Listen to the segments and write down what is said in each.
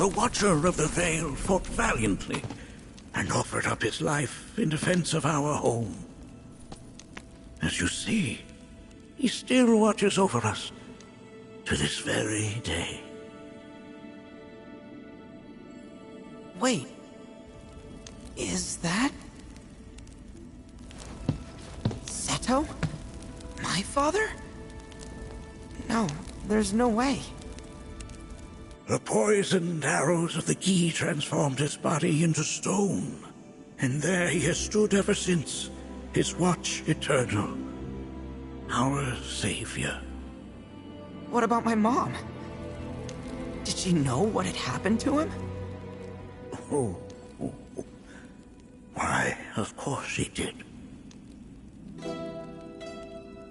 the Watcher of the Vale fought valiantly and offered up his life in defense of our home. As you see, he still watches over us to this very day. Wait. Is that... Seto? My father? No, there's no way. The poisoned arrows of the Gi transformed his body into stone, and there he has stood ever since, his watch eternal. Our savior. What about my mom? Did she know what had happened to him? Oh. Why, of course she did.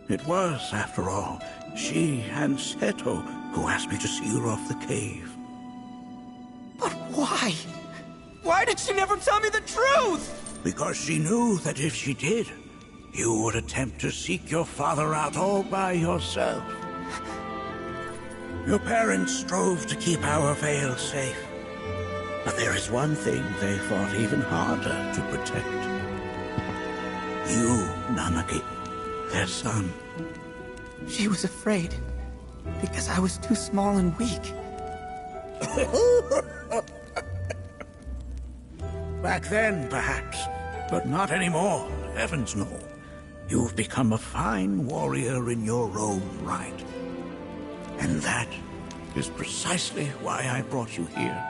It was, after all, she and Seto who asked me to seal off the cave. But why? Why did she never tell me the truth? Because she knew that if she did, you would attempt to seek your father out all by yourself. Your parents strove to keep our Vale safe. But there is one thing they fought even harder to protect. You, Nanaki, their son. She was afraid, because I was too small and weak. Back then, perhaps, but not anymore, heavens no. You've become a fine warrior in your own right. And that is precisely why I brought you here.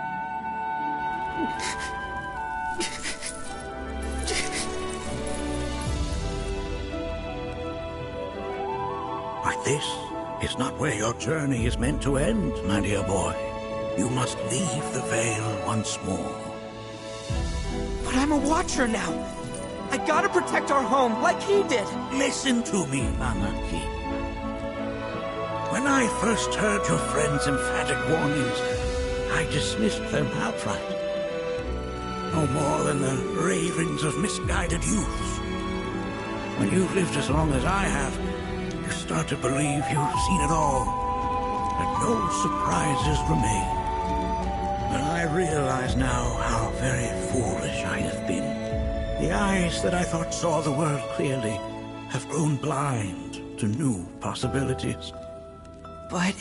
But this is not where your journey is meant to end, my dear boy. You must leave the Vale once more. But I'm a Watcher now. I gotta protect our home, like he did. Listen to me, Nanaki. When I first heard your friend's emphatic warnings, I dismissed them outright. No more than the ravings of misguided youths. When you've lived as long as I have, you start to believe you've seen it all, that no surprises remain. But I realize now how very foolish I have been. The eyes that I thought saw the world clearly have grown blind to new possibilities. But...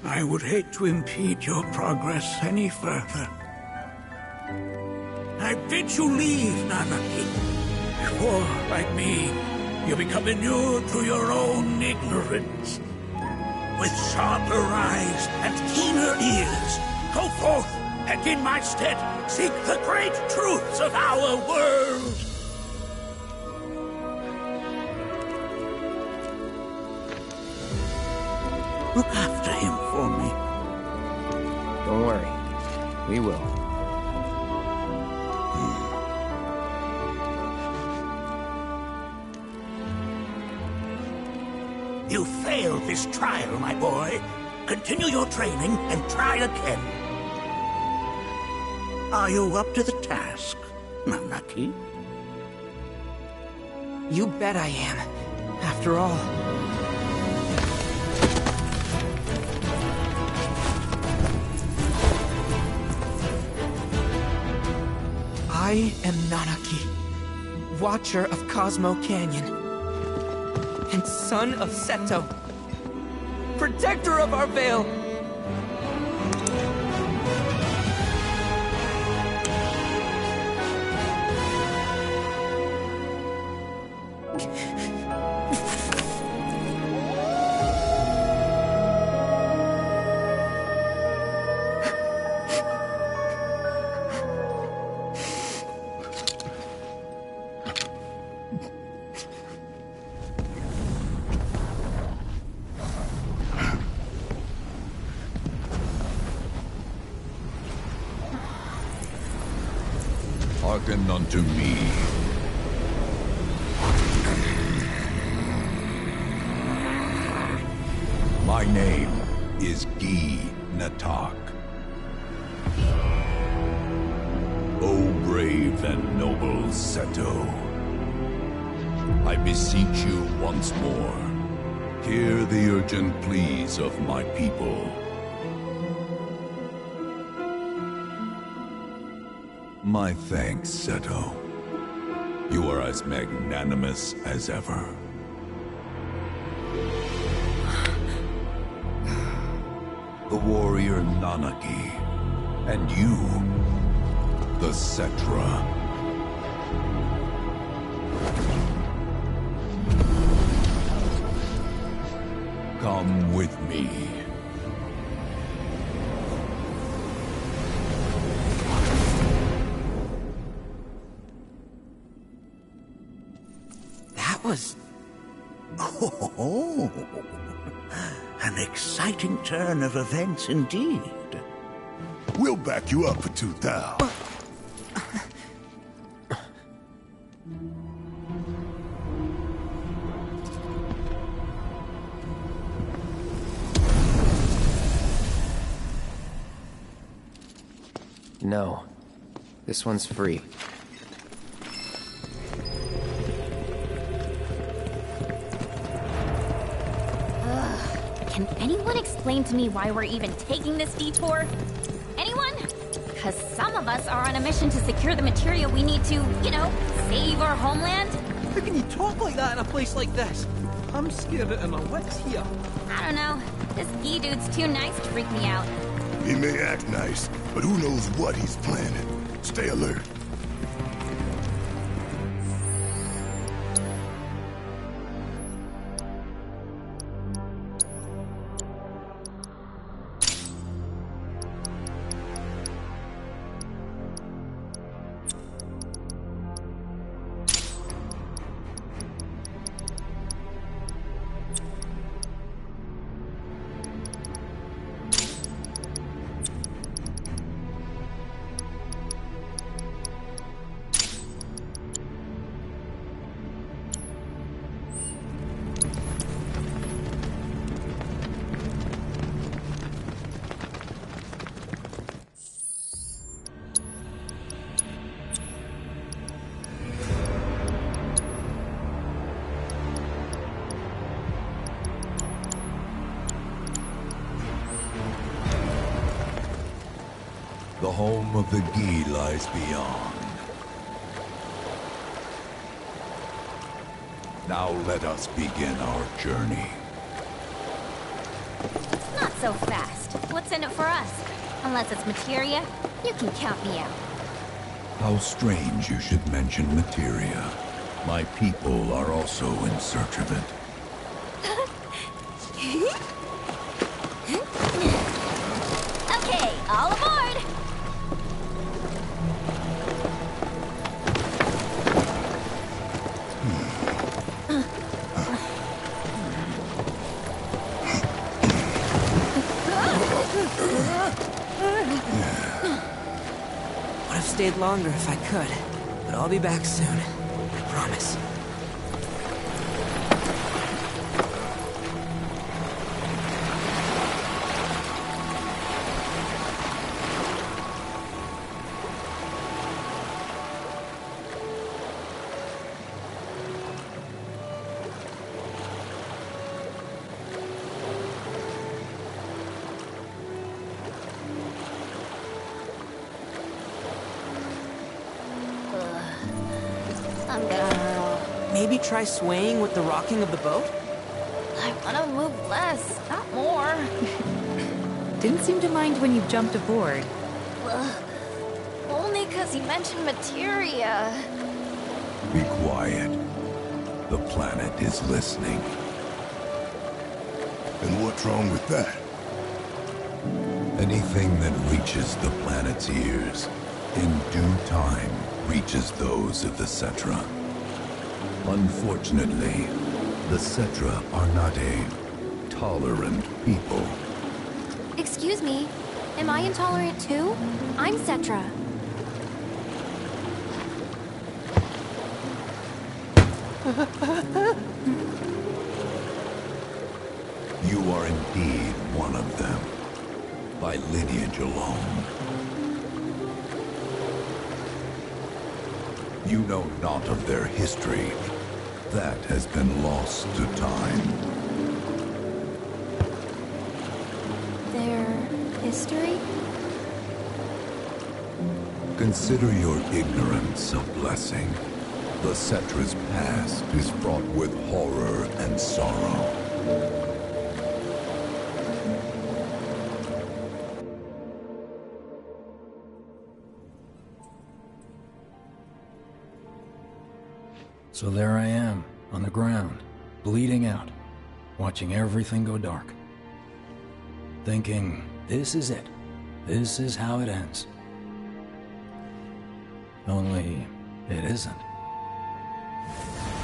I would hate to impede your progress any further. I bid you leave, Nanaki, before, like me, you become inured to your own ignorance. With sharper eyes and keener ears, go forth and in my stead seek the great truths of our world. Look after him for me. Don't worry. We will. You failed this trial, my boy. Continue your training and try again. Are you up to the task, Nanaki? you bet I am. After all... I am Nanaki, Watcher of Cosmo Canyon, and son of Seto, protector of our Vale. Hearken unto me. My name is Gi Natak. O brave and noble Seto, I beseech you once more, hear the urgent pleas of my people. My thanks, Seto. You are as magnanimous as ever. The warrior Nanaki, and you, the Cetra. Come with me. That was... Oh, an exciting turn of events indeed. We'll back you up for 2,000. No. This one's free. Can anyone explain to me why we're even taking this detour? Anyone? Because some of us are on a mission to secure the material we need to, you know, save our homeland. How can you talk like that in a place like this? I'm scared out of my wits here. I don't know. This Gi dude's too nice to freak me out. He may act nice, but who knows what he's planning. Stay alert. The home of the Gi lies beyond. Now let us begin our journey. Not so fast. What's in it for us? Unless it's materia, you can count me out. How strange you should mention materia. My people are also in search of it. Okay, all aboard! Would have stayed longer if I could, but I'll be back soon. I promise. I'm gonna... Maybe try swaying with the rocking of the boat? I wanna move less, not more. Didn't seem to mind when you jumped aboard. Only because he mentioned materia. Be quiet. The planet is listening. And what's wrong with that? Anything that reaches the planet's ears, in due time, reaches those of the Cetra. Unfortunately, the Cetra are not a tolerant people. Excuse me, am I intolerant too? I'm Cetra. You are indeed one of them, by lineage alone. You know not of their history. That has been lost to time. Their history? Consider your ignorance a blessing. The Cetra's past is fraught with horror and sorrow. So there I am, on the ground, bleeding out, watching everything go dark. Thinking, this is it. This is how it ends. Only, it isn't.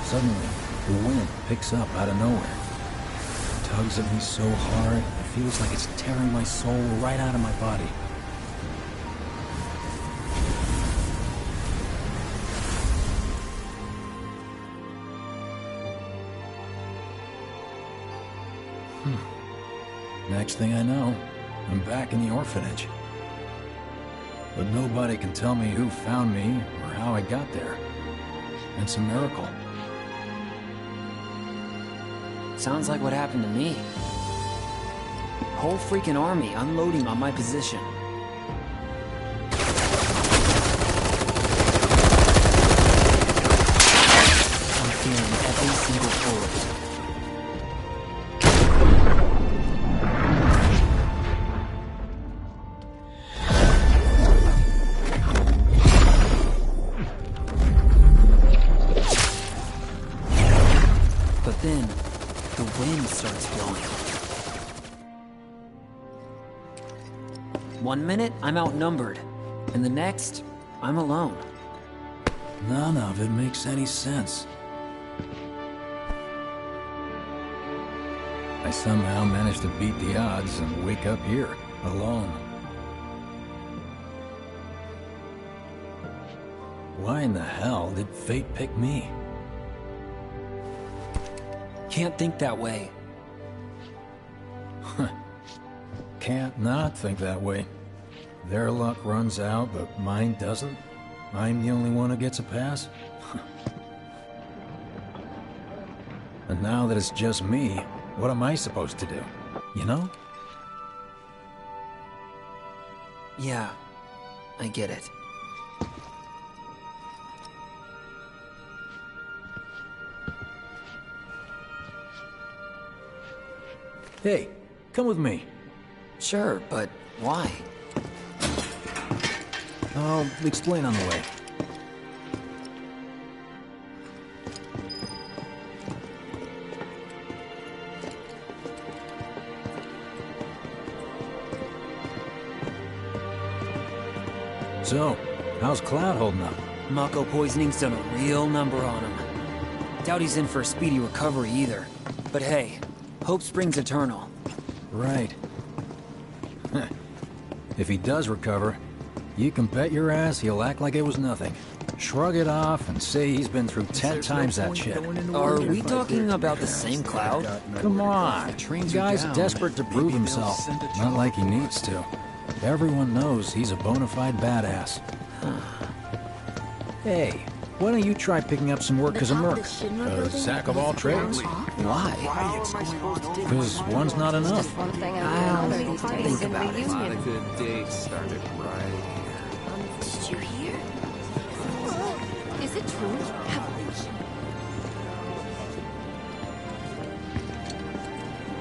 Suddenly, the wind picks up out of nowhere. It tugs at me so hard, it feels like it's tearing my soul right out of my body. Next thing I know, I'm back in the orphanage. But nobody can tell me who found me or how I got there. It's a miracle. Sounds like what happened to me. Whole freaking army unloading on my position. I'm feeling every single bullet. Then, the wind starts blowing. 1 minute, I'm outnumbered. And the next, I'm alone. None of it makes any sense. I somehow managed to beat the odds and wake up here, alone. Why in the hell did fate pick me? Can't think that way. Can't not think that way. Their luck runs out, but mine doesn't. I'm the only one who gets a pass. And now that it's just me, what am I supposed to do? You know? Yeah, I get it. Hey, come with me. Sure, but why? I'll explain on the way. So, how's Cloud holding up? Mako poisoning's done a real number on him. Doubt he's in for a speedy recovery either. But hey, hope springs eternal. Right. If he does recover, you can bet your ass he'll act like it was nothing. Shrug it off and say he's been through 10 times that shit. Are we talking about the same Cloud? Come on, the guy's desperate to prove himself. Not like he needs to. Everyone knows he's a bona fide badass. Hey, why don't you try picking up some work as a merc? A Zack of all trades? Why? Because one's not enough. I'll think about it. A good day started right here. Did you hear? Is it true?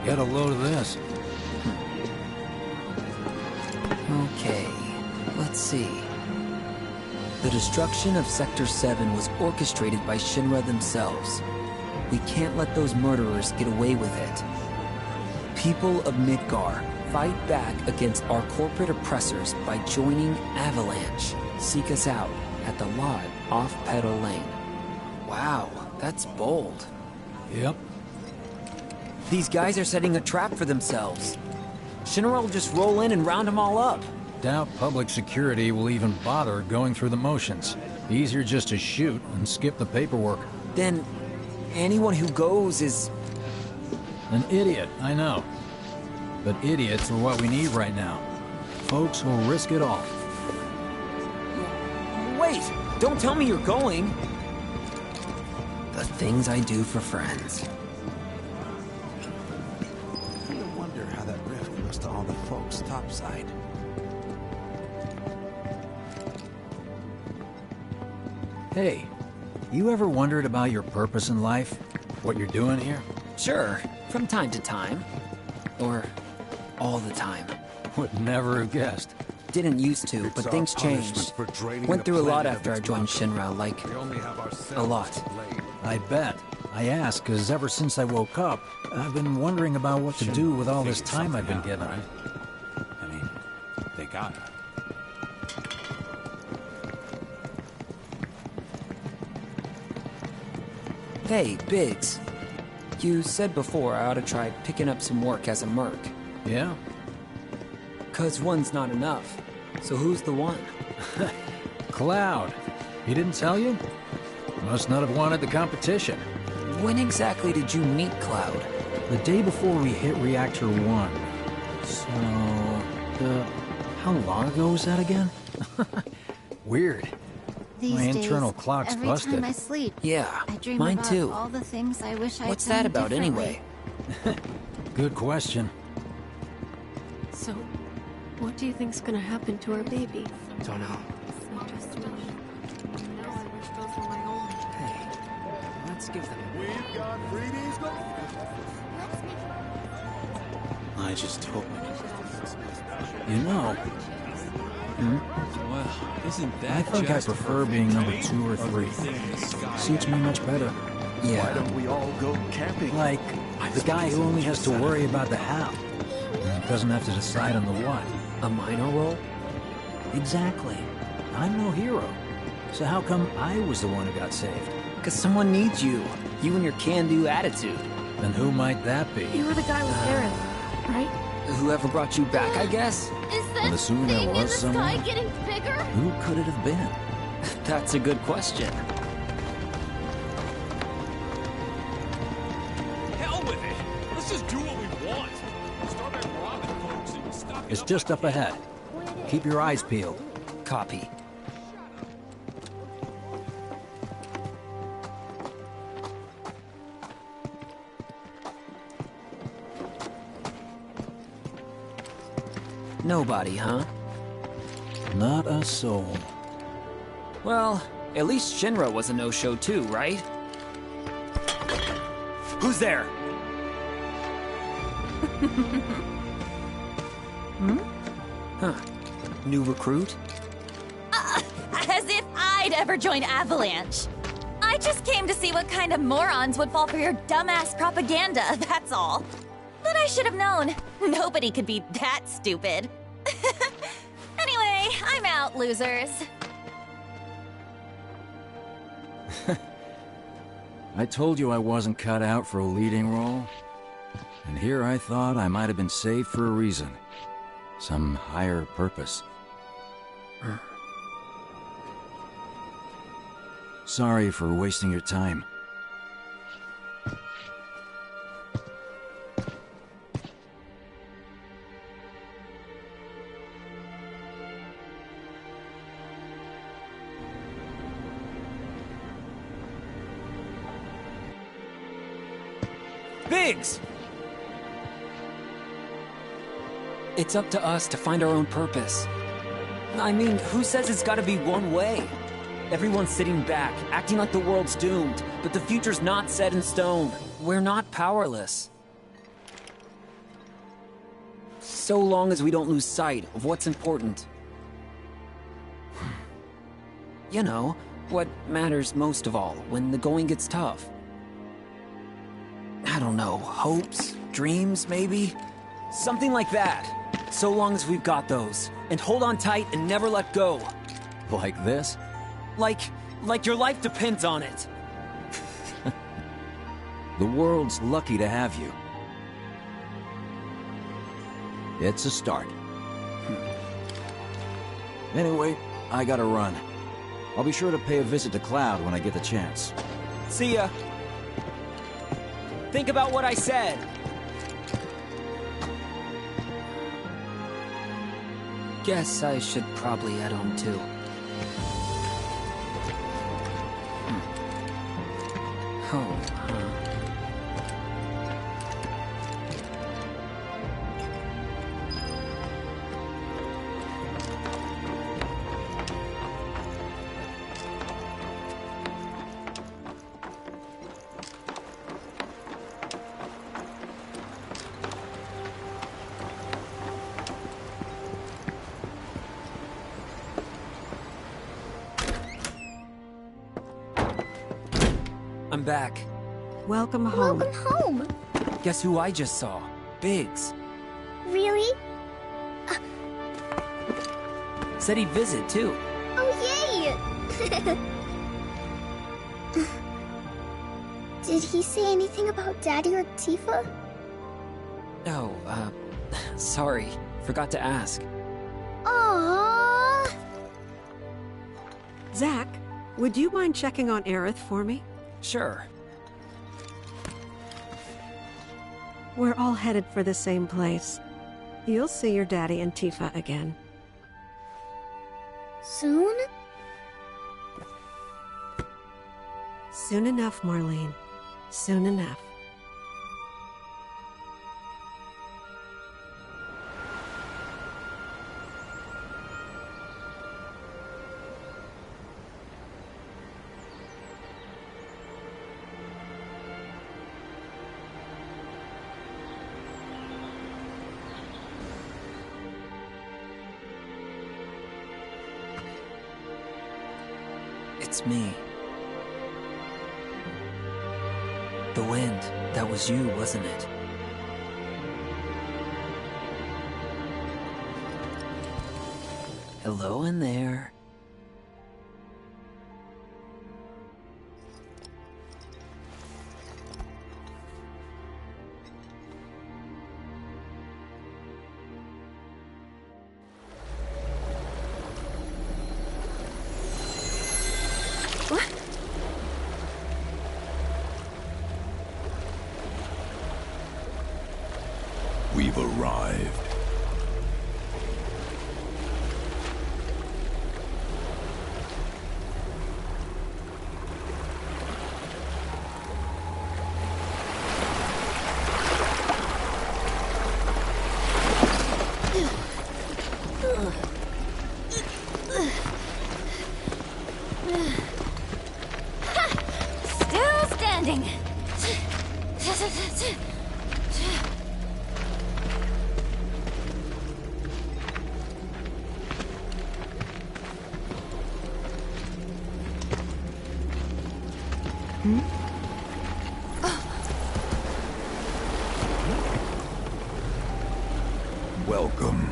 Get a load of this. Okay, let's see. The destruction of Sector 7 was orchestrated by Shinra themselves. We can't let those murderers get away with it. People of Midgar, fight back against our corporate oppressors by joining Avalanche. Seek us out at the lot off Petal Lane. Wow, that's bold. Yep. These guys are setting a trap for themselves. Shinra will just roll in and round them all up. Doubt public security will even bother going through the motions. Easier just to shoot and skip the paperwork. Then, anyone who goes is... An idiot, I know. But idiots are what we need right now. Folks who'll risk it all. Wait! Don't tell me you're going! The things I do for friends. I wonder how that rift goes to all the folks topside. Hey, you ever wondered about your purpose in life? What you're doing here? Sure, from time to time. Or all the time. Would never have guessed. Didn't used to, It's but our things punishment changed. for draining Went the through a lot planet of after I its joined wealth. Shinra, like, We only have ourselves a lot. to blame. I bet. I ask, because ever since I woke up, I've been wondering about what to do with all this time I've been given. Right? I mean, they got it. Hey, Biggs. You said before I ought to try picking up some work as a merc. Yeah? 'Cause one's not enough. So who's the one? Cloud. He didn't tell you? Must not have wanted the competition. When exactly did you meet Cloud? The day before we hit Reactor 1. So... how long ago was that again? Weird. These My days, internal clock's every busted. time I sleep, Yeah, I dream mine about too. all the things I wish I'd What's done that about differently. anyway? Good question. So, what do you think's gonna happen to our baby? Don't know. Hey, let's give them a We've got freebies going. I just hope I can... You know, Well, isn't that I think I just prefer being number 2 or 3. Suits me much better. Why Yeah, don't we all go camping? Like, the guy who only has to worry about the how. And doesn't have to decide on the what. a minor role? Exactly. I'm no hero. So how come I was the one who got saved? 'Cause someone needs you. You and your can-do attitude. And who might that be? You were the guy with Aaron, right? Whoever brought you back, I guess? Is I'm that assuming thing there in the was sky someone. getting bigger? Who could it have been? That's a good question. Hell with it. Let's just do what we want. Start by robbing folks and stocking It's up just on up ahead. Keep your eyes peeled. Copy. Nobody, huh? Not a soul. Well, at least Shinra was a no-show too, right? Who's there? Huh. New recruit? As if I'd ever join Avalanche. I just came to see what kind of morons would fall for your dumbass propaganda, that's all. But I should have known. Nobody could be that stupid. Anyway, I'm out, losers. I told you I wasn't cut out for a leading role. And here I thought I might have been saved for a reason. Some higher purpose. Sorry for wasting your time. Biggs! It's up to us to find our own purpose. I mean, who says it's gotta be one way? Everyone's sitting back, acting like the world's doomed, but the future's not set in stone. We're not powerless. So long as we don't lose sight of what's important. You know, what matters most of all when the going gets tough. I don't know, hopes, dreams, maybe? Something like that. So long as we've got those. And hold on tight and never let go. Like this? Like your life depends on it. The world's lucky to have you. It's a start. Anyway, I gotta run. I'll be sure to pay a visit to Cloud when I get the chance. See ya. Think about what I said. Guess I should probably head home too. Home, huh? I'm back. Welcome home. Welcome home. Guess who I just saw? Biggs. Really? Said he'd visit, too. Oh, yay! Did he say anything about Daddy or Tifa? Oh, sorry. Forgot to ask. Aww. Zack, would you mind checking on Aerith for me? Sure. We're all headed for the same place. You'll see your daddy and Tifa again. Soon? Soon enough, Marlene. Soon enough. It's me. The wind. That was you, wasn't it? Hello in there. We've arrived. Still standing. Welcome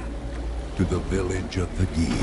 to the village of the Gi.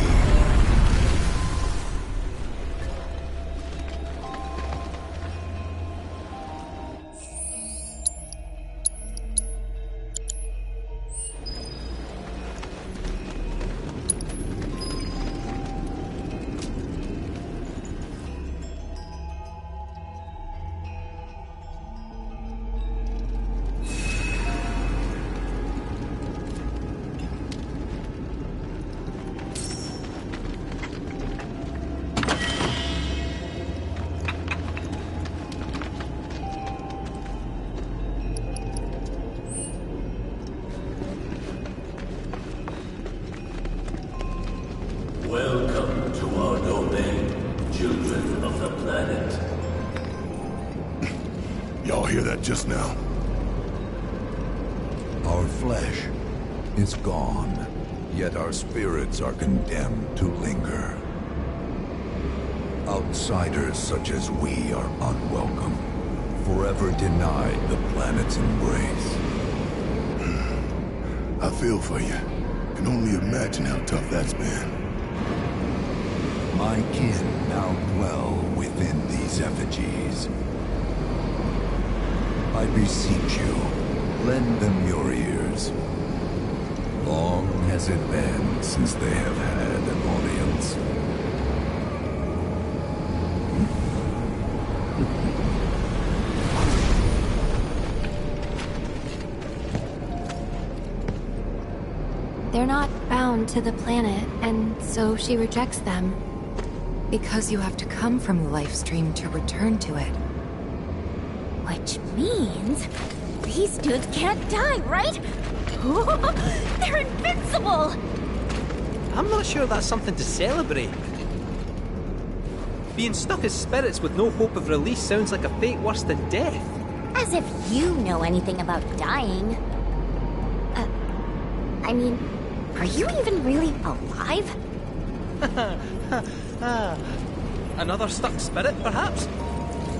Welcome to our domain, children of the planet. Y'all hear that just now? Our flesh is gone, yet our spirits are condemned to linger. Outsiders such as we are unwelcome, forever denied the planet's embrace. I feel for you. Can only imagine how tough that's been. My kin now dwell within these effigies. I beseech you, lend them your ears. Long has it been since they have had an audience. They're not bound to the planet, and so she rejects them. Because you have to come from the life stream to return to it. Which means these dudes can't die, right? They're invincible! I'm not sure that's something to celebrate. Being stuck as spirits with no hope of release sounds like a fate worse than death. As if you know anything about dying. I mean, are you even really alive? Another stuck spirit, perhaps?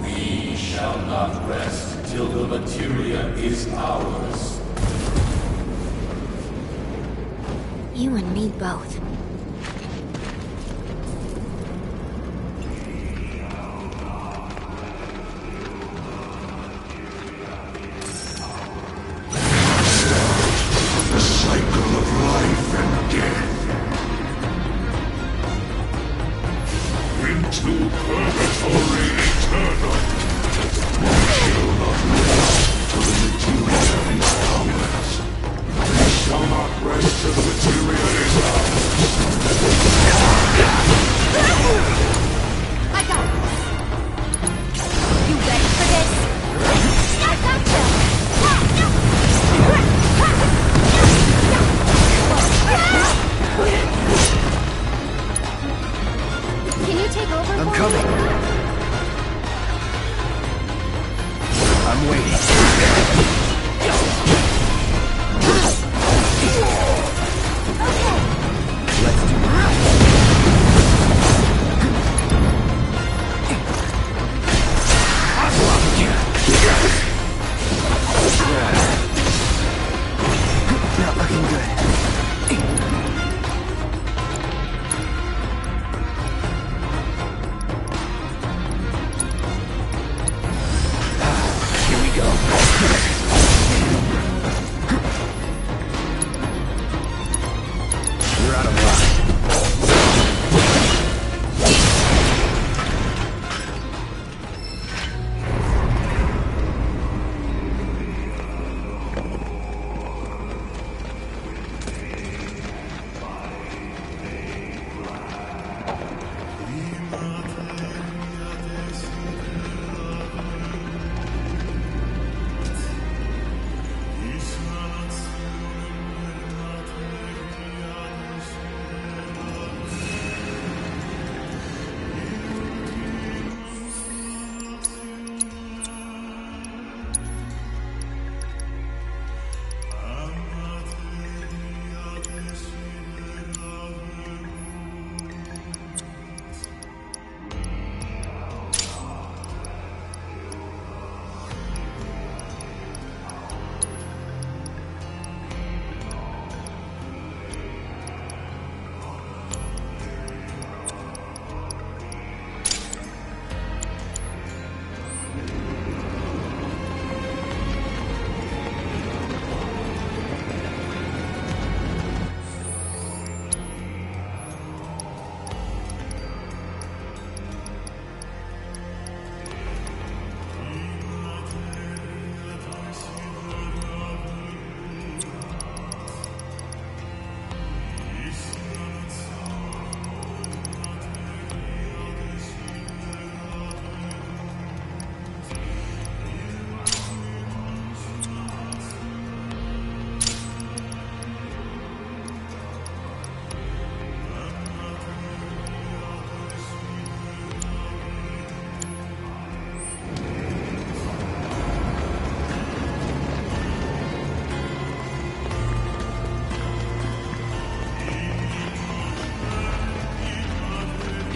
We shall not rest till the materia is ours. You and me both. The cycle of life and death. Into purgatory eternal. We shall not rest till the materia is ours. We shall not rest till the materia is ours. I got this. You ready for this? I gotcha! Can you take over? I'm coming. I'm waiting. Let's do it. Not looking good. Here we go. You're out of line.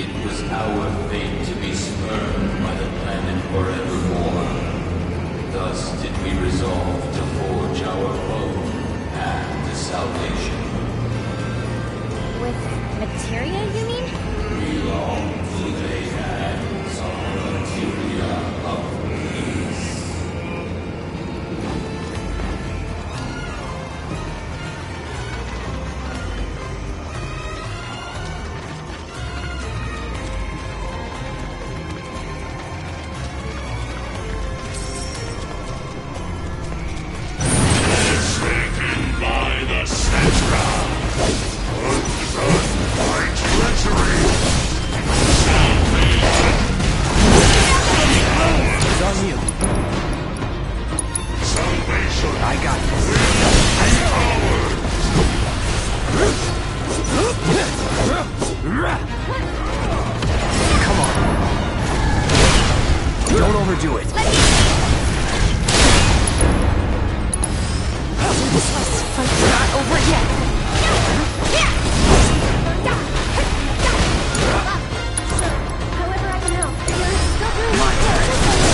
It was our fate to be spurned by the planet forevermore. Thus did we resolve to forge our own path to salvation. With materia, you mean? We long to lay hands on the materia of peace. By the Centra! Undone by treachery! Salvation! It's on you. Salvation! I got this. Come on. Don't overdo it. Fight's not over yet. However I can help. There's still room.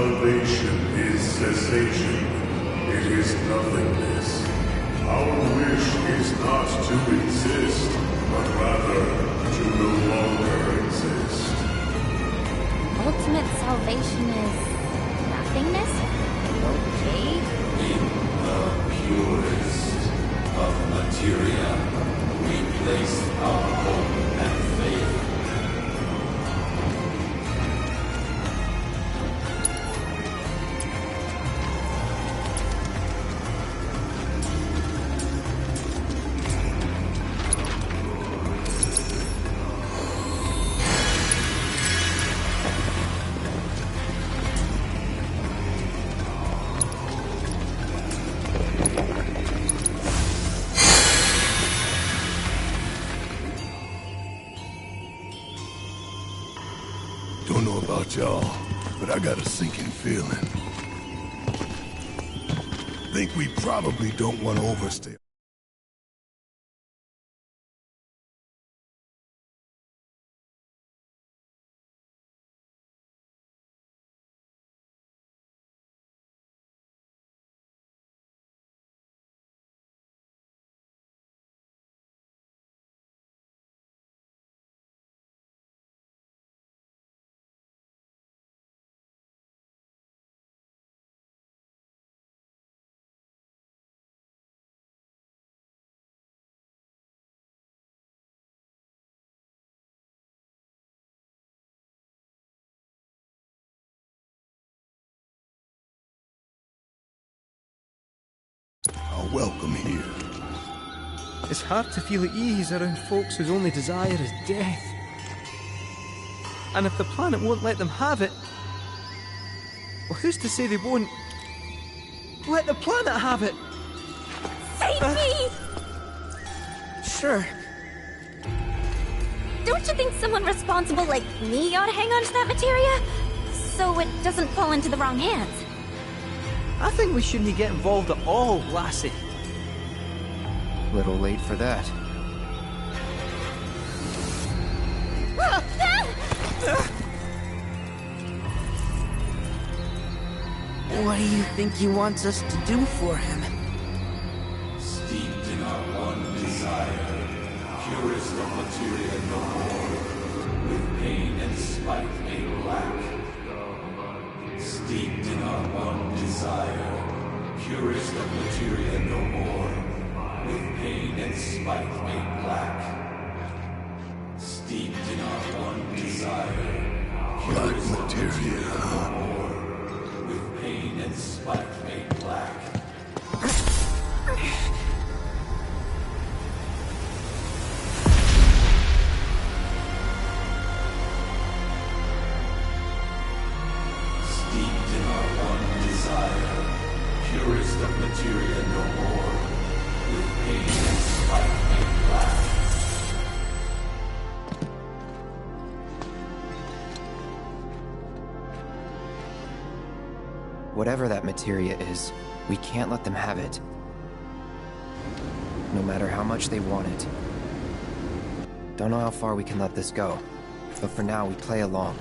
salvation is cessation. It is nothingness. Our wish is not to exist, but rather to no longer exist. Ultimate salvation is nothingness? Okay. In the purest of materia, we place our hope and faith. Don't know about y'all, but I got a sinking feeling. Think we probably don't want to overstay. Welcome here. It's hard to feel at ease around folks whose only desire is death. And if the planet won't let them have it, well, who's to say they won't let the planet have it? Save me! Sure. Don't you think someone responsible like me ought to hang on to that materia? So it doesn't fall into the wrong hands. I think we shouldn't get involved at all, lassie. Little late for that. What do you think he wants us to do for him? Steeped in our one desire, purest of materia no more, with pain and spite made black. Steeped in our one desire, purest of materia no more, with pain and spite made black. Steeped in our one desire, purest of materia no more, with pain and spite made black. Purest of materia no more, with pain and spite made black. Whatever that materia is, we can't let them have it. No matter how much they want it. Don't know how far we can let this go, but for now we play along.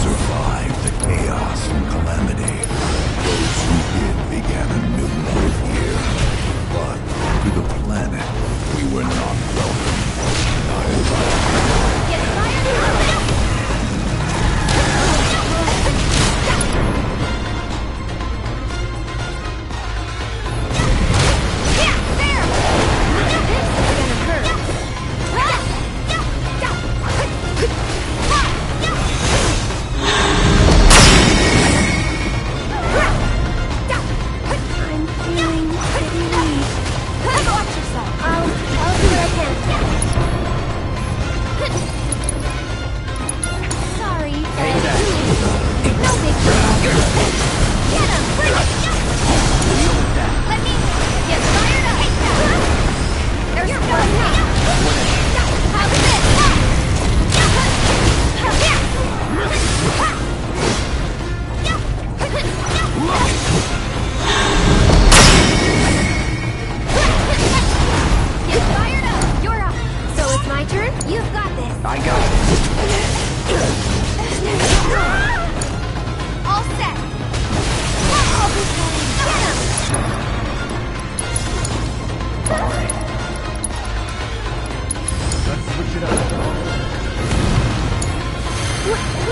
Survive the chaos and calamity. Those who did began a new life here. But to the planet, we were not welcome. Not invited. Get fired!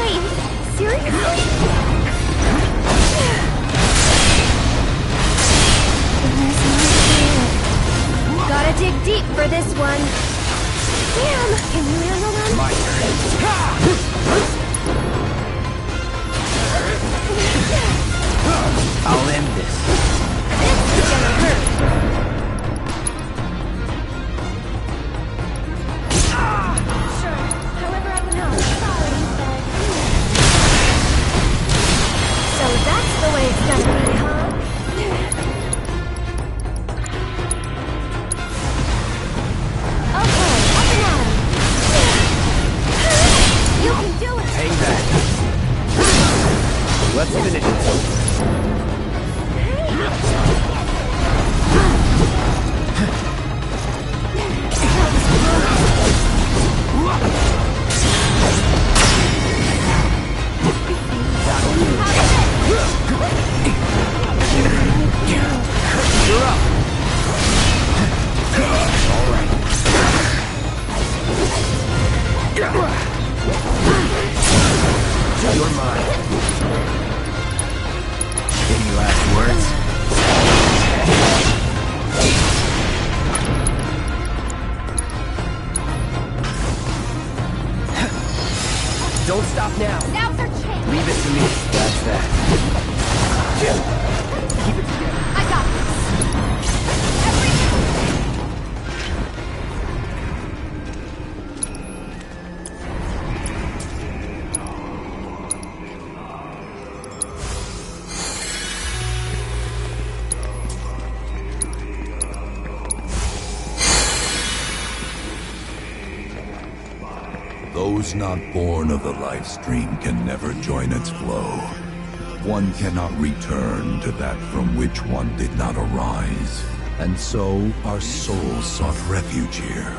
Wait, seriously? There's more here. Gotta dig deep for this one. Damn, can you handle them? My I'll end this. This is gonna hurt. Sure, however I can help. Sorry, but... So that's the way it's gonna be, huh? Okay, up and at 'em. You can do it! Hang back. Let's finish this. You're up. All right. You're mine. Any last words? Don't stop now. Now's our chance. Leave it to me. That's that. Keep it together. I got this. Those not born of the life stream can never join its flow. One cannot return to that from which one did not arise. And so our souls sought refuge here.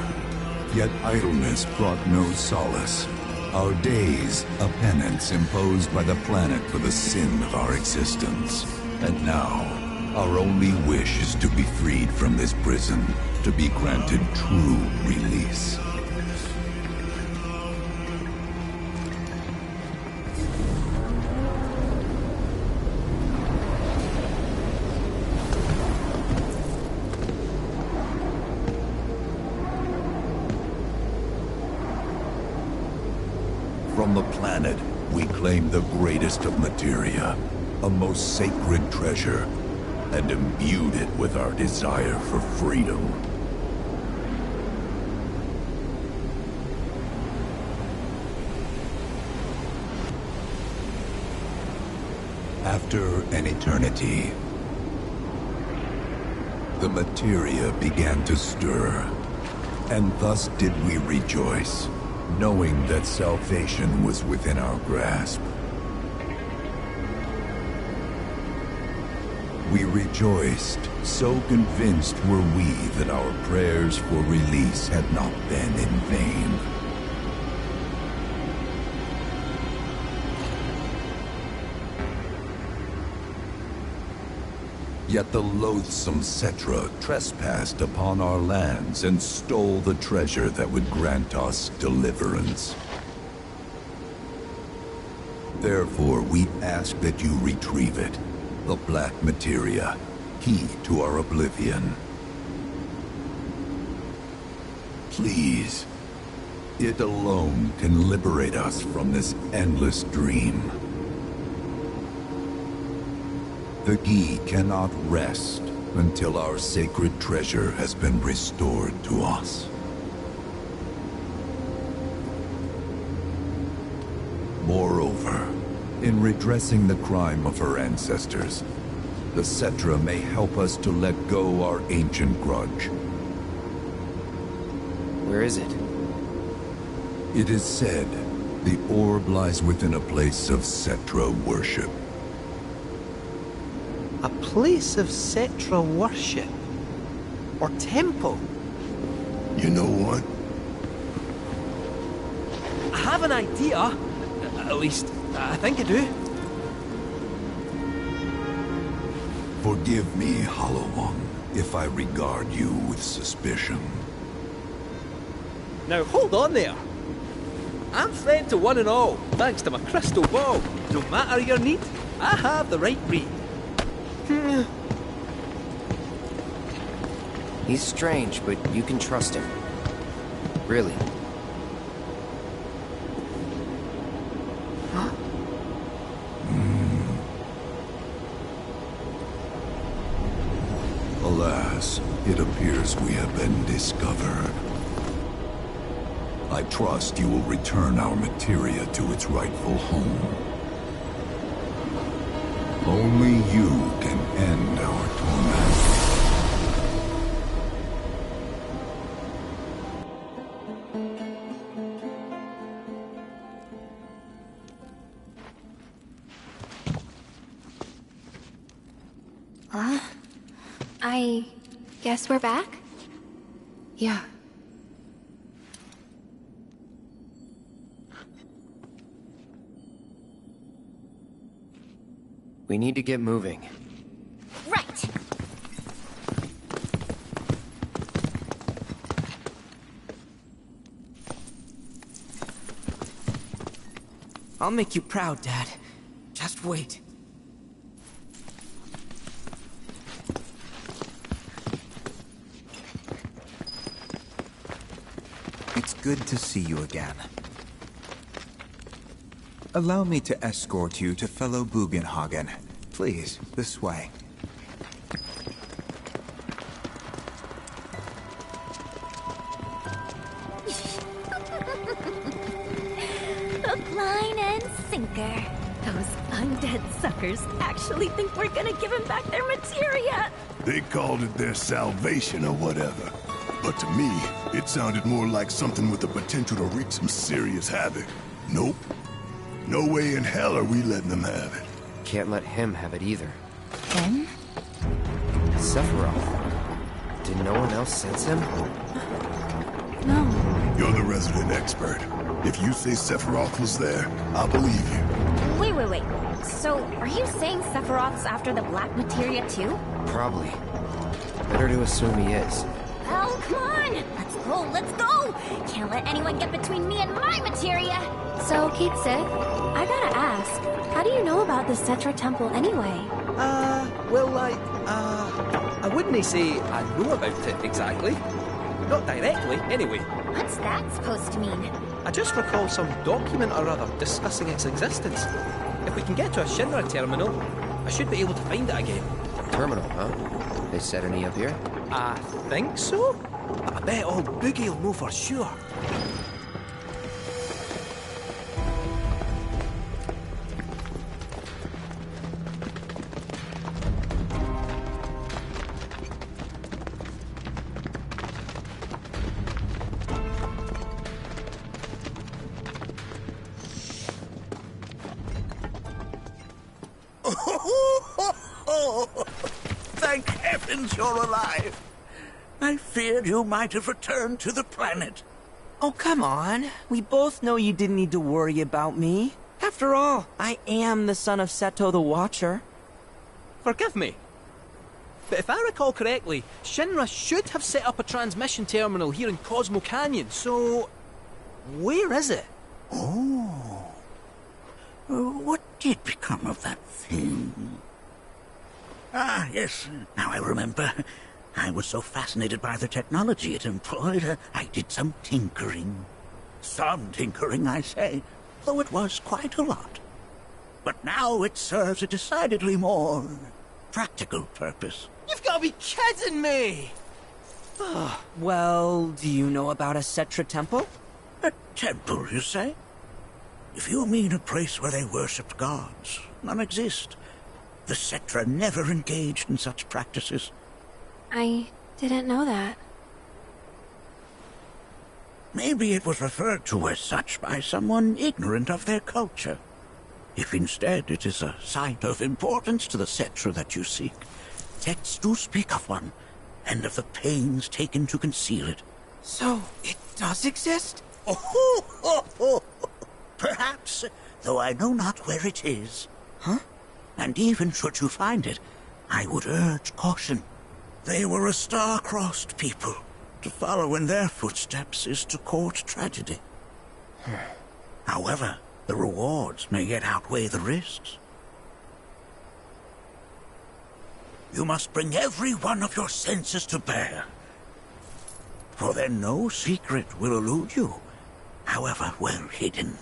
Yet idleness brought no solace. Our days, a penance imposed by the planet for the sin of our existence. And now, our only wish is to be freed from this prison, to be granted true release. From the planet, we claim the greatest of materia, a most sacred treasure, and imbued it with our desire for freedom. After an eternity, the materia began to stir, and thus did we rejoice, knowing that salvation was within our grasp. We rejoiced, so convinced were we that our prayers for release had not been in vain. Yet the loathsome Cetra trespassed upon our lands and stole the treasure that would grant us deliverance. Therefore, we ask that you retrieve it, the black materia, key to our oblivion. Please, it alone can liberate us from this endless dream. The Gi cannot rest until our sacred treasure has been restored to us. Moreover, in redressing the crime of her ancestors, the Cetra may help us to let go our ancient grudge. Where is it? It is said the orb lies within a place of Cetra worship. A place of Cetra worship? Or temple? You know what? I have an idea. At least, I think I do. Forgive me, Hollow One, if I regard you with suspicion. Now hold on there. I'm friend to one and all, thanks to my crystal ball. No matter your need, I have the right breed. He's strange, but you can trust him. Really. Huh? Alas, it appears we have been discovered. I trust you will return our materia to its rightful home. Only you can end our torment. I guess we're back? Yeah. We need to get moving. Right. I'll make you proud, Dad. Just wait. It's good to see you again. Allow me to escort you to fellow Bugenhagen. Please, this way. Hook, line, and sinker. Those undead suckers actually think we're gonna give them back their materia. They called it their salvation or whatever. But to me, it sounded more like something with the potential to wreak some serious havoc. Nope. No way in hell are we letting them have it. Can't let him have it either. Him? Sephiroth. Did no one else sense him? No. You're the resident expert. If you say Sephiroth was there, I'll believe you. Wait. So, are you saying Sephiroth's after the black materia too? Probably. Better to assume he is. Oh, come on! Let's go! Can't let anyone get between me and my materia! So, Kate Sith, I gotta ask, how do you know about the Cetra Temple anyway? I wouldn't say I know about it exactly. Not directly, anyway. What's that supposed to mean? I just recall some document or other discussing its existence. If we can get to a Shinra terminal, I should be able to find it again. Terminal, huh? They set any up here? I think so. I bet old Boogie will know for sure. Thank heavens you're alive. I feared you might have returned to the planet. Oh, come on. We both know you didn't need to worry about me. After all, I am the son of Seto the Watcher. Forgive me. But if I recall correctly, Shinra should have set up a transmission terminal here in Cosmo Canyon, so... where is it? Oh. What did become of that thing? Ah, yes, now I remember. I was so fascinated by the technology it employed, I did some tinkering. Some tinkering, I say, though it was quite a lot. But now it serves a decidedly more practical purpose. You've got to be kidding me! Well, do you know about a Cetra temple? A temple, you say? If you mean a place where they worshipped gods, none exist. The Cetra never engaged in such practices. I didn't know that. Maybe it was referred to as such by someone ignorant of their culture. If instead it is a site of importance to the Cetra that you seek, texts do speak of one, and of the pains taken to conceal it. So, it does exist? Oh, perhaps, though I know not where it is. Huh? And even should you find it, I would urge caution. They were a star-crossed people. To follow in their footsteps is to court tragedy. However, the rewards may yet outweigh the risks. You must bring every one of your senses to bear. For then no secret will elude you, however well hidden.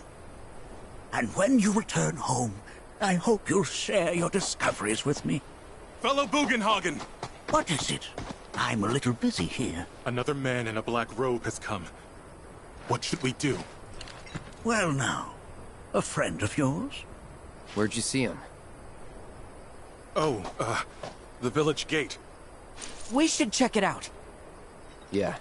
And when you return home, I hope you'll share your discoveries with me. Fellow Bugenhagen! What is it? I'm a little busy here. Another man in a black robe has come. What should we do? Well now, a friend of yours? Where'd you see him? Oh, the village gate. We should check it out. Yeah.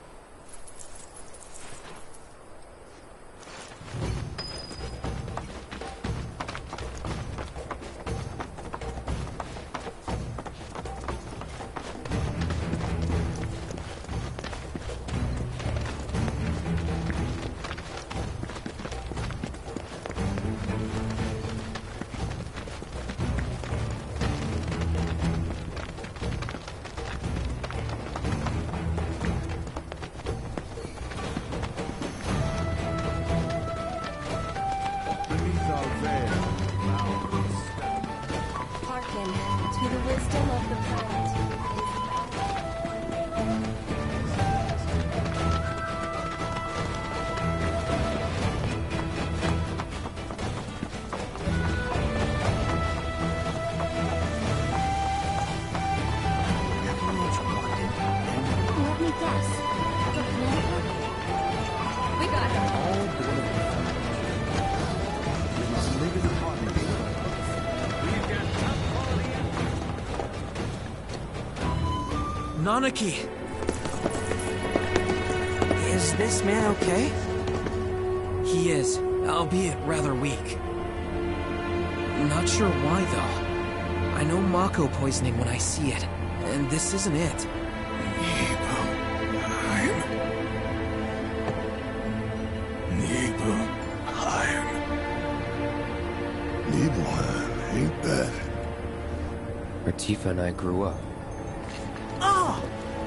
Hearken to the wisdom of the planet. Let me guess. The planet? We got it. All born of we must live in harmony. Nanaki! Is this man okay? He is, albeit rather weak. Not sure why, though. I know Mako poisoning when I see it, and this isn't it. Nibelheim, ain't that? Where Tifa and I grew up. Oh!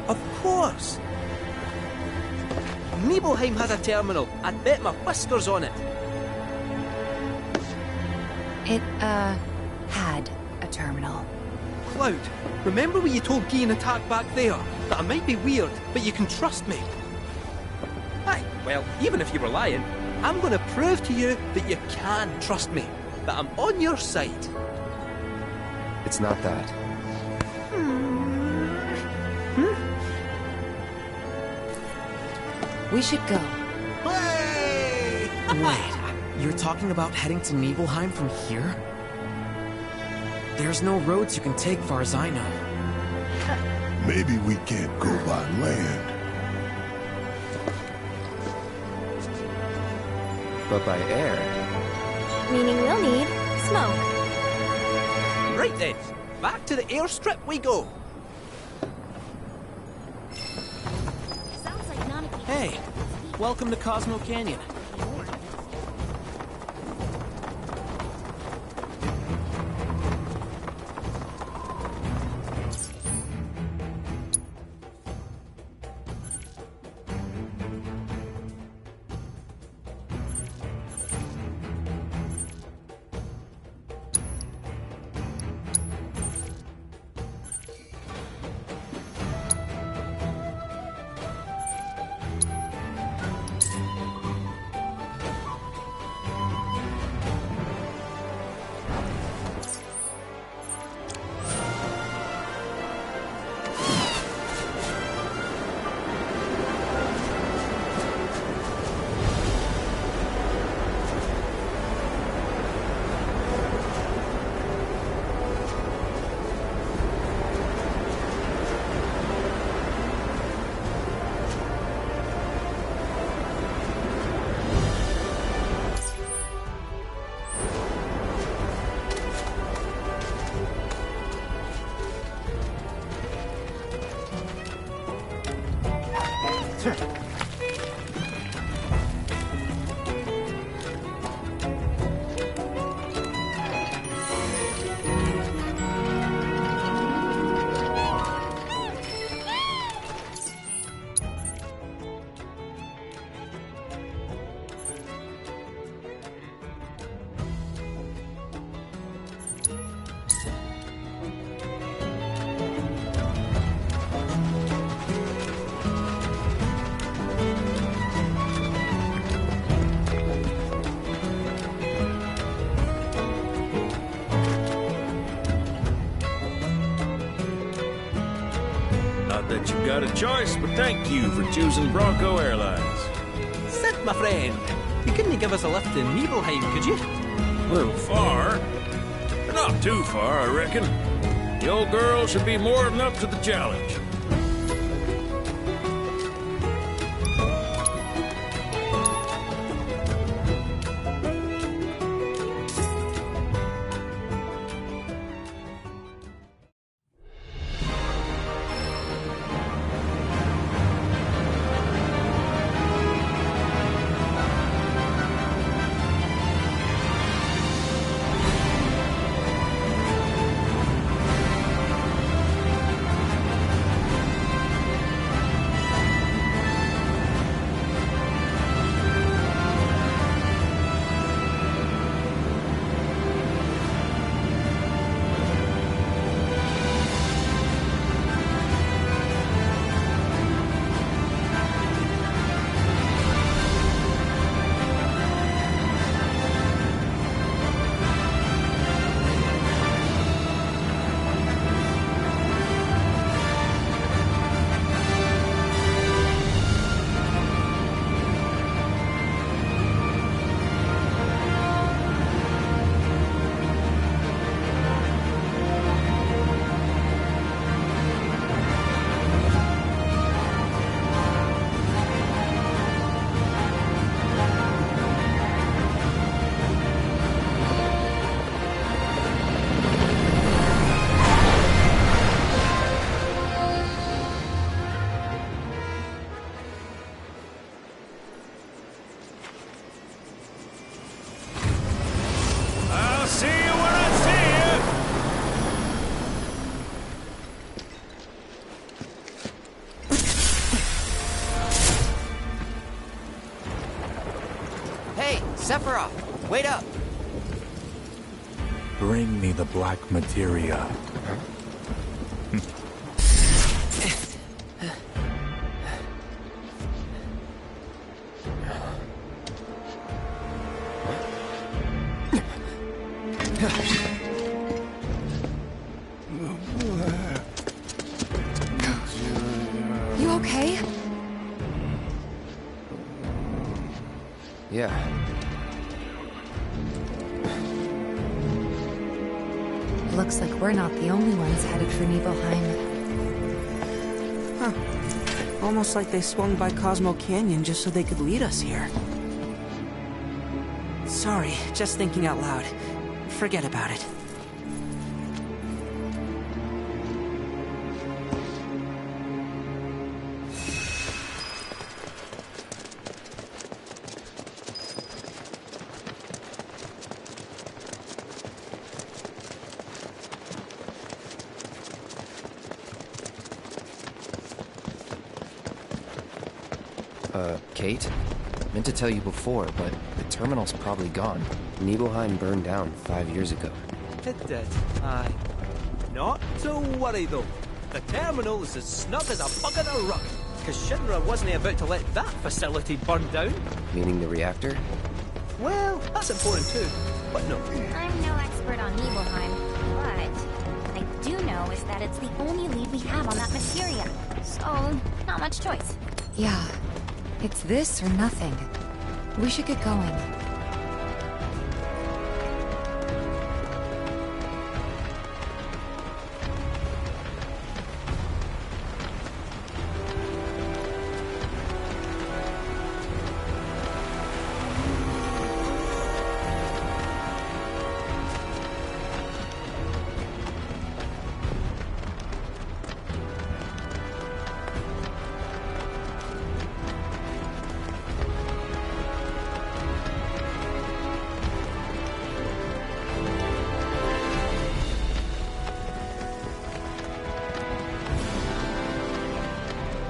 Of course! Nibelheim has a terminal. I'd bet my whiskers on it. It, had a terminal. Cloud, remember when you told Guy and Attack back there? That I might be weird, but you can trust me. Aye, well, even if you were lying, I'm gonna prove to you that you can trust me. That I'm on your side. It's not that. We should go. Wait, you're talking about heading to Nibelheim from here? There's no roads you can take far as I know. Maybe we can't go by land. But by air. Meaning we'll need smoke. Right then, back to the airstrip we go. Sounds like Nanaki. Hey, welcome to Cosmo Canyon. that you've got a choice, but thank you for choosing Bronco Airlines. Sid, my friend, you couldn't give us a lift in Nibelheim, could you? Well, far. But not too far, I reckon. The old girl should be more than up to the challenge. Sephiroth, wait up! Bring me the black materia. You okay? Yeah. Looks like we're not the only ones headed for Nibelheim. Huh. Almost like they swung by Cosmo Canyon just so they could lead us here. Sorry, just thinking out loud. Forget about it. Kate? Meant to tell you before, but the terminal's probably gone. Nibelheim burned down 5 years ago. It did, aye. Not to worry, though. The terminal is as snug as a bug in a rug, because Shinra wasn't about to let that facility burn down. Meaning the reactor? Well, that's important too, but no. I'm no expert on Nibelheim, but what I do know is that it's the only lead we have on that materia. So, not much choice. Yeah. It's this or nothing. We should get going.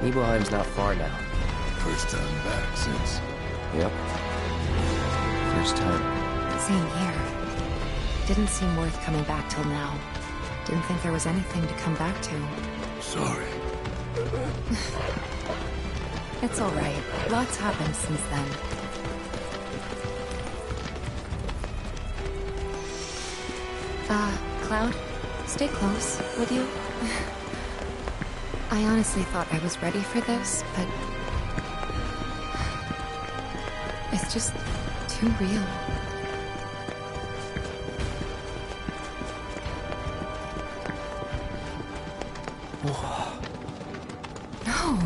Nibelheim's not far now. First time back since... Yep. First time. Same here. Didn't seem worth coming back till now. Didn't think there was anything to come back to. Sorry. It's alright. Lots happened since then. Cloud, stay close, would you? I honestly thought I was ready for this, but... it's just too real. No.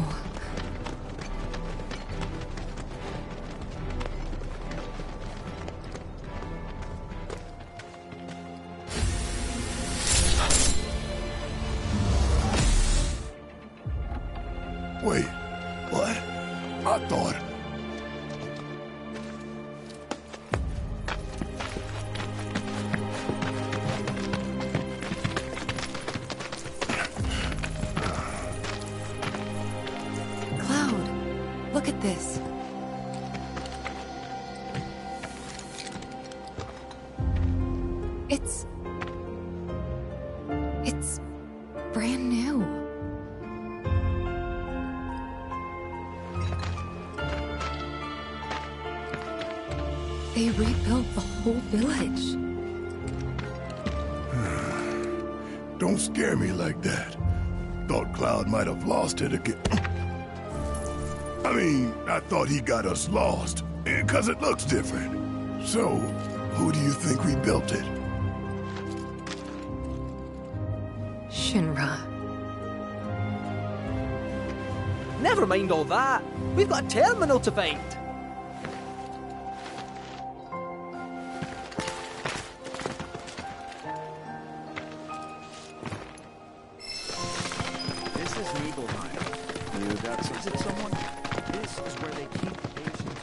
Wait, what? I thought... Cloud, look at this. It's brand new. They rebuilt the whole village. Don't scare me like that. Thought Cloud might have lost it again. I mean, I thought he got us lost, because it looks different. So, who do you think rebuilt it? Shinra. Never mind all that. We've got a terminal to find. This is Nibelheim. You got to visit someone? This is where they keep patients.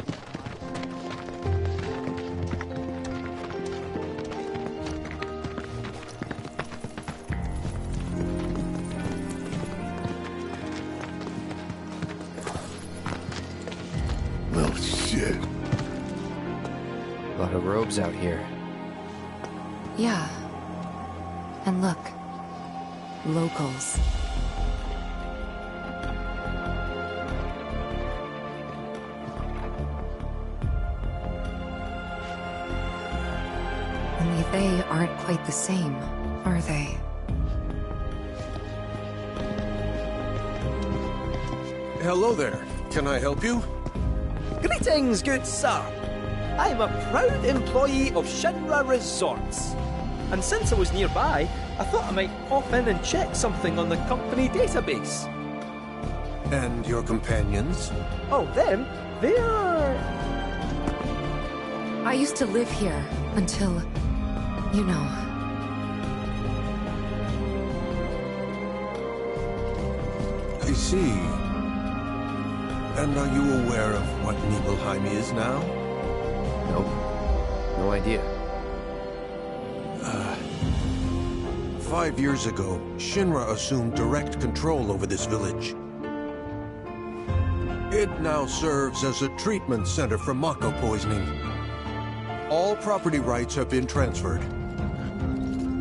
Well, shit. A lot of robes out here. Yeah. And look. Locals. Only they aren't quite the same, are they? Hello there. Can I help you? Greetings, good sir. I am a proud employee of Shinra Resorts. And since I was nearby, I thought I might pop in and check something on the company database. And your companions? Oh, them? They are... I used to live here until, you know. I see. And are you aware of what Nibelheim is now? Nope. No idea. 5 years ago, Shinra assumed direct control over this village. It now serves as a treatment center for Mako poisoning. All property rights have been transferred.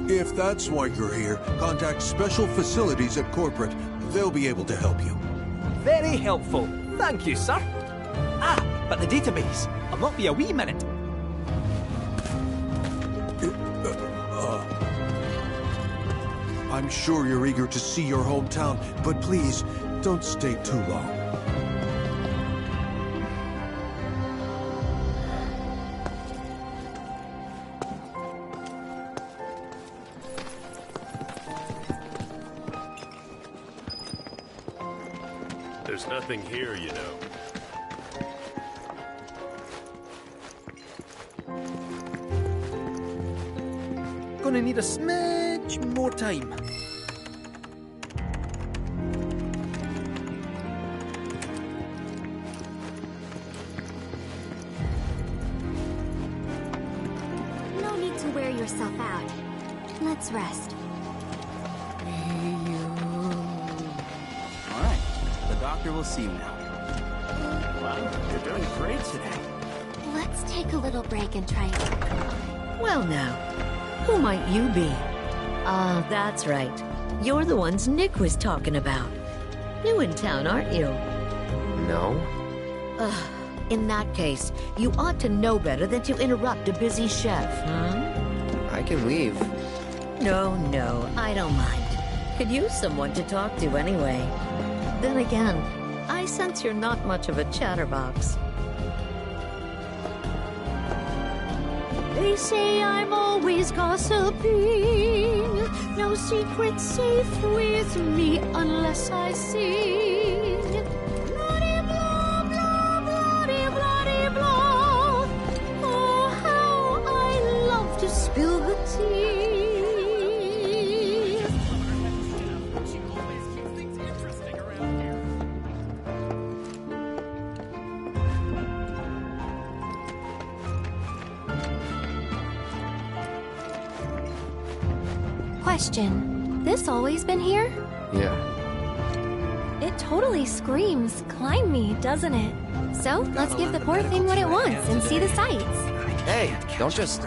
If that's why you're here, contact Special Facilities at Corporate. They'll be able to help you. Very helpful. Thank you, sir. Ah, but the database. I'll not be a wee minute. I'm sure you're eager to see your hometown, but please, don't stay too long. There's nothing here, you know. Gonna need a smidge more time. No need to wear yourself out. Let's rest. All right, the doctor will see you now. Wow, you're doing great today. Let's take a little break and try it. Well now, who might you be? Ah, that's right. You're the ones Nick was talking about. New in town, aren't you? No. Ugh. In that case, you ought to know better than to interrupt a busy chef, huh? I can leave. No, I don't mind. Could use someone to talk to anyway. Then again, I sense you're not much of a chatterbox. They say I'm always gossiping. No secret's safe with me unless I sing. Bloody blah, blah, bloody, bloody blah. Oh, how I love to spill the tea. Question. This always been here? Yeah. It totally screams, climb me, doesn't it? So, let's give the poor thing what it wants and see the sights. Hey, don't just...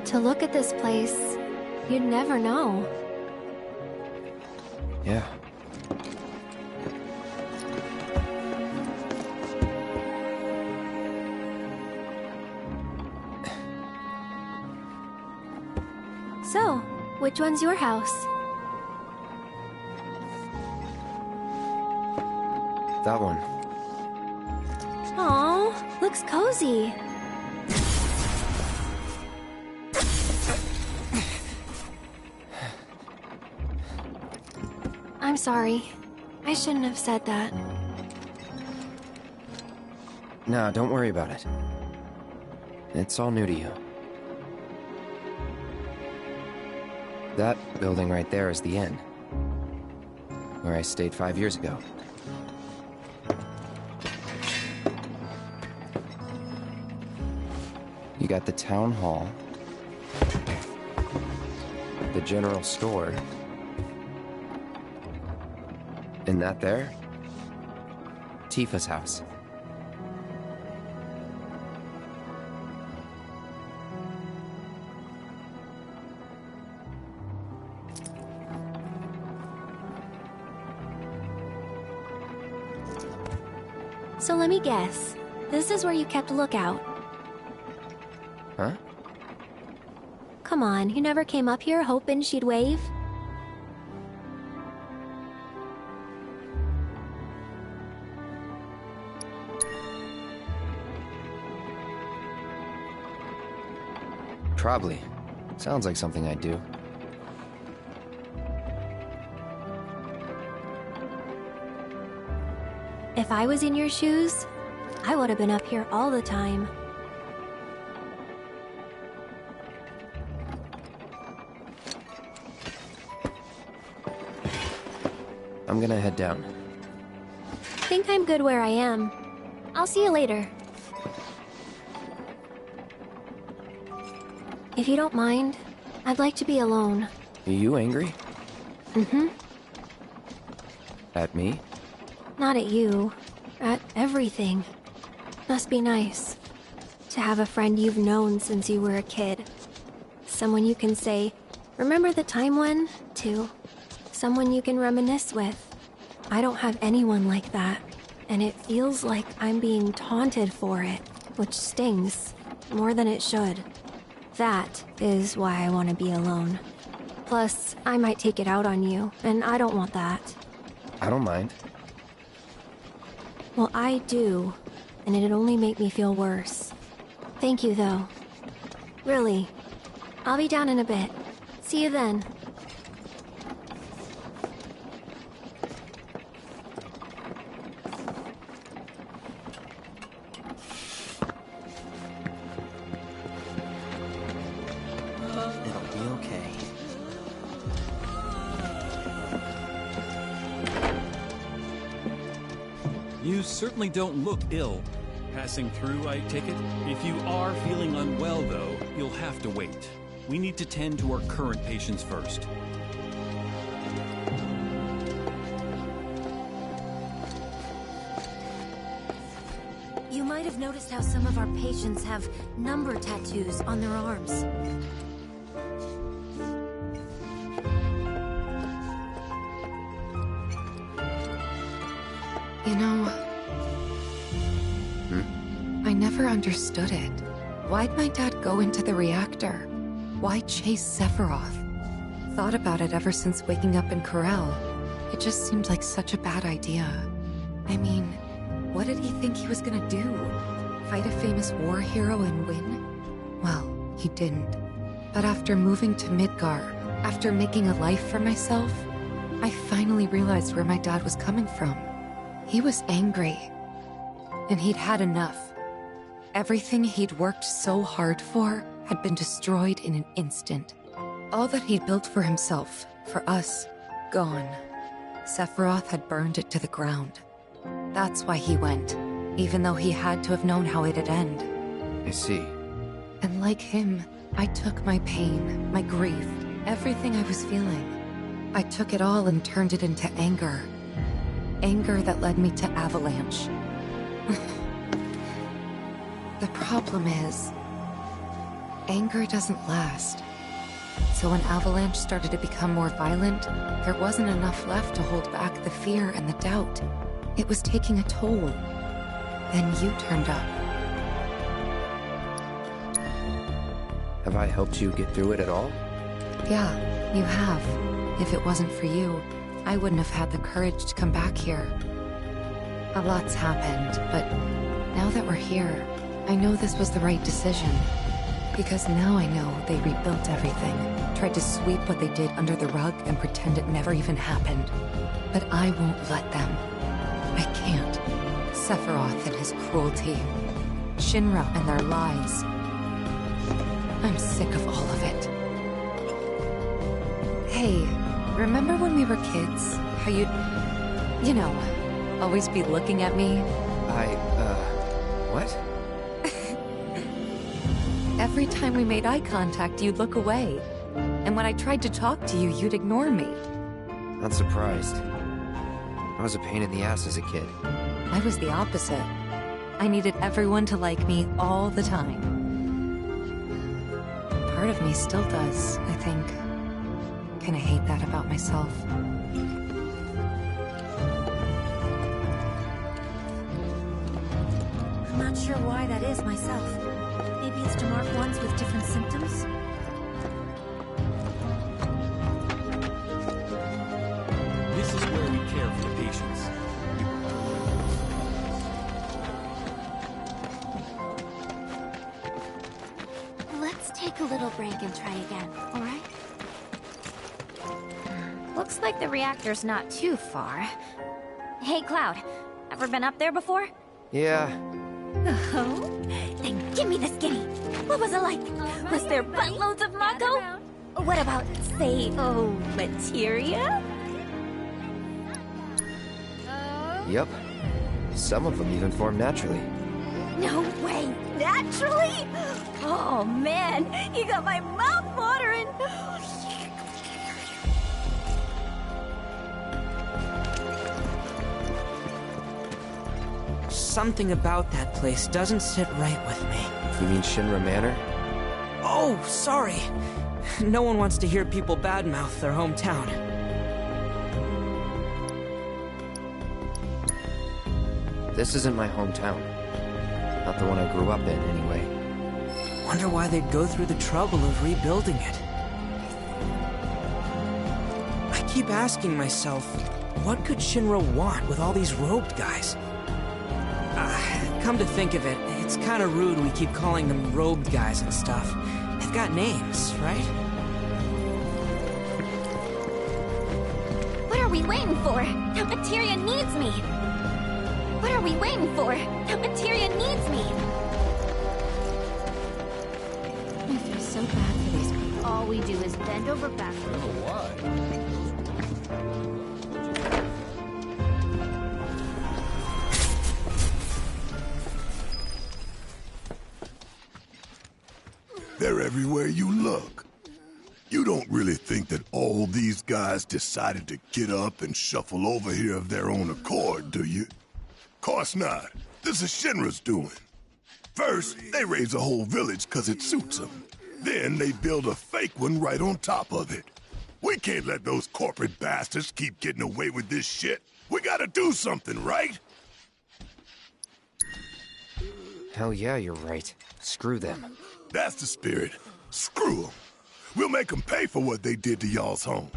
To look at this place, you'd never know. Yeah. So, which one's your house? That one. Aw, looks cozy. I'm sorry. I shouldn't have said that. No, don't worry about it. It's all new to you. That building right there is the inn. Where I stayed 5 years ago. You got the town hall, the general store, and that there? Tifa's house. So let me guess. This is where you kept lookout. Huh? Come on, you never came up here hoping she'd wave? Probably. Sounds like something I'd do. If I was in your shoes, I would have been up here all the time. I'm gonna head down. Think I'm good where I am. I'll see you later. If you don't mind, I'd like to be alone. Are you angry? Mm-hmm. At me? Not at you. At everything. Must be nice. To have a friend you've known since you were a kid. Someone you can say, remember the time when? To. Someone you can reminisce with. I don't have anyone like that. And it feels like I'm being taunted for it. Which stings. More than it should. That is why I want to be alone. Plus, I might take it out on you, and I don't want that. I don't mind. Well, I do, and it'd only make me feel worse. Thank you, though. Really. I'll be down in a bit. See you then. It'll be okay. You certainly don't look ill. Passing through, I take it? If you are feeling unwell, though, you'll have to wait. We need to tend to our current patients first. You might have noticed how some of our patients have number tattoos on their arms. You know, I never understood it. Why'd my dad go into the reactor? Why chase Sephiroth? Thought about it ever since waking up in Corel. It just seemed like such a bad idea. I mean, what did he think he was gonna do? Fight a famous war hero and win? Well, he didn't. But after moving to Midgar, after making a life for myself, I finally realized where my dad was coming from. He was angry. And he'd had enough. Everything he'd worked so hard for had been destroyed in an instant. All that he'd built for himself, for us, gone. Sephiroth had burned it to the ground. That's why he went, even though he had to have known how it'd end. I see. And like him, I took my pain, my grief, everything I was feeling. I took it all and turned it into anger. Anger that led me to Avalanche. The problem is, anger doesn't last. So when Avalanche started to become more violent, there wasn't enough left to hold back the fear and the doubt. It was taking a toll. Then you turned up. Have I helped you get through it at all? Yeah, you have. If it wasn't for you, I wouldn't have had the courage to come back here. A lot's happened, but now that we're here, I know this was the right decision. Because now I know they rebuilt everything, tried to sweep what they did under the rug and pretend it never even happened. But I won't let them. I can't. Sephiroth and his cruelty. Shinra and their lies. I'm sick of all of it. Hey, remember when we were kids? How you'd, you know, always be looking at me? What? Every time we made eye contact, you'd look away. And when I tried to talk to you, you'd ignore me. Not surprised. I was a pain in the ass as a kid. I was the opposite. I needed everyone to like me all the time. Part of me still does, I think. Kinda hate that about myself. I'm not sure why that is myself. Maybe it's to mark ones with different symptoms? This is where we care for the patients. Let's take a little break and try again, alright? Looks like the reactor's not too far. Hey, Cloud, ever been up there before? Yeah. Oh? Then give me the skinny. What was it like? Was there buttloads of Mako? What about, say, materia? Yep. Some of them even form naturally. No way! Naturally? Oh man, you got my mouth watering! Something about that place doesn't sit right with me. You mean Shinra Manor? Oh, sorry. No one wants to hear people badmouth their hometown. This isn't my hometown. Not the one I grew up in, anyway. Wonder why they'd go through the trouble of rebuilding it. I keep asking myself, what could Shinra want with all these robed guys? Come to think of it, it's kind of rude we keep calling them robed guys and stuff. They've got names, right? What are we waiting for? That materia needs me! What are we waiting for? That materia needs me! I feel so bad for these people. All we do is bend over backwards. They're everywhere you look. You don't really think that all these guys decided to get up and shuffle over here of their own accord, do you? Course not. This is Shinra's doing. First, they raise a whole village 'cause it suits them. Then they build a fake one right on top of it. We can't let those corporate bastards keep getting away with this shit. We gotta do something, right? Hell yeah, you're right. Screw them. That's the spirit. Screw them. We'll make them pay for what they did to y'all's home.